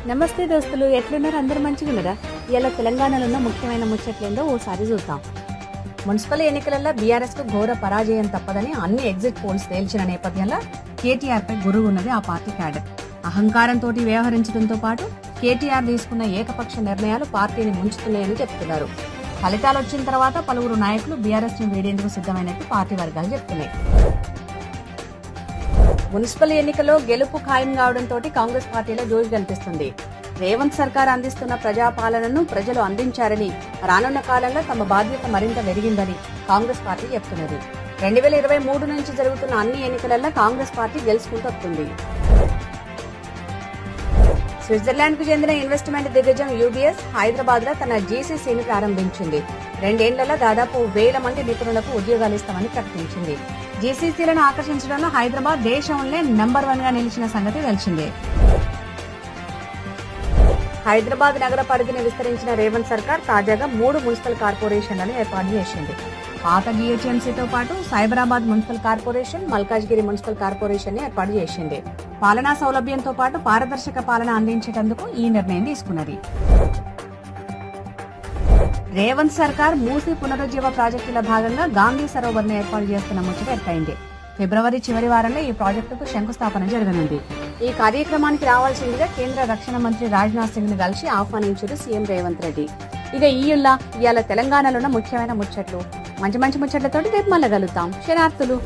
నమస్తే దోస్తులు, ఎట్లున్నారు? అందరు మంచిగా ఉన్నారా? ఇలా తెలంగాణలో ఉన్న ముఖ్యమైన ముచ్చట్లేందో ఓసారి చూద్దాం. మున్సిపల్ ఎన్నికలలో బీఆర్ఎస్ కు ఘోర పరాజయం తప్పదని అన్ని ఎగ్జిట్ పోల్స్ తేల్చిన నేపథ్యంలో కేటీఆర్ పై గురువు ఉన్నది ఆ పార్టీ క్యాడర్. అహంకారంతో వ్యవహరించడంతో పాటు కేటీఆర్ తీసుకున్న ఏకపక్ష నిర్ణయాలు పార్టీని ముంచుతున్నాయని చెప్తున్నారు. ఫలితాలు వచ్చిన తర్వాత పలువురు నాయకులు బీఆర్ఎస్ ను వీడేందుకు సిద్ధమైనట్టు పార్టీ వర్గాలు చెప్తున్నాయి. మున్సిపల్ ఎన్నికల్లో గెలుపు ఖాయం కావడంతో కాంగ్రెస్ పార్టీలో జోష్ కనిపిస్తుంది. రేవంత్ సర్కార్ అందిస్తున్న ప్రజాపాలనను ప్రజలు అందించారని, రానున్న కాలంలో తమ బాధ్యత మరింత పెరిగిందని కాంగ్రెస్ పార్టీ చెప్తున్నది. 2023 నుంచి జరుగుతున్న అన్ని ఎన్నికలలో కాంగ్రెస్ పార్టీ గెలుచుకుంటూ వస్తుంది. స్విట్జర్లాండ్ కు చెందిన ఇన్వెస్ట్మెంట్ దిగ్గజం యూబీఎస్ హైదరాబాద్ లో తన జీసీసీని ప్రారంభించింది. 2 ఏళ్లలో దాదాపు 1000 మంది నిపుణులకు ఉద్యోగాలు ఇస్తామని ప్రకటించింది. జీసీసీలను ఆకర్షించడంలో హైదరాబాద్ దేశంలో నంబర్ 1 గా నిలిచిన సంగతి తెలిసిందే. హైదరాబాద్ నగర పరిధిని విస్తరించిన రేవంత్ సర్కార్ తాజాగా 3 మున్సిపల్ కార్పొరేషన్లను ఏర్పాటు చేసింది. పాత జీహెచ్ఎంసీతో పాటు Cyberabad municipal corporation, Malkajgiri municipal corporation ని ఏర్పాటు చేసింది. పాలనా సౌలభ్యంతో పాటు పారదర్శక పాలన అందించేందుకు ఈ నిర్ణయం తీసుకున్నది. రేవంత్ సర్కార్ మూసీ పునరుజ్జీవ ప్రాజెక్టుల భాగంగా గాంధీ సరోవర్ ను ఏర్పాటు చేస్తున్న ముచ్చట ఎక్కైంది. ఫిబ్రవరి చివరి వారంలో ఈ ప్రాజెక్టుకు శంకుస్థాపన జరగనుంది. ఈ కార్యక్రమానికి రావాల్సిందిగా కేంద్ర రక్షణ మంత్రి రాజ్నాథ్ సింగ్ ను కలిసి ఆహ్వానించారు సీఎం రేవంత్ రెడ్డి. ఇక ఇవాళ తెలంగాణలో ఉన్న ముఖ్యమైన ముచ్చట్లు. మంచి ముచ్చట్లతోటి రేపు మళ్ళీ కలుద్దాం. శనార్థులు.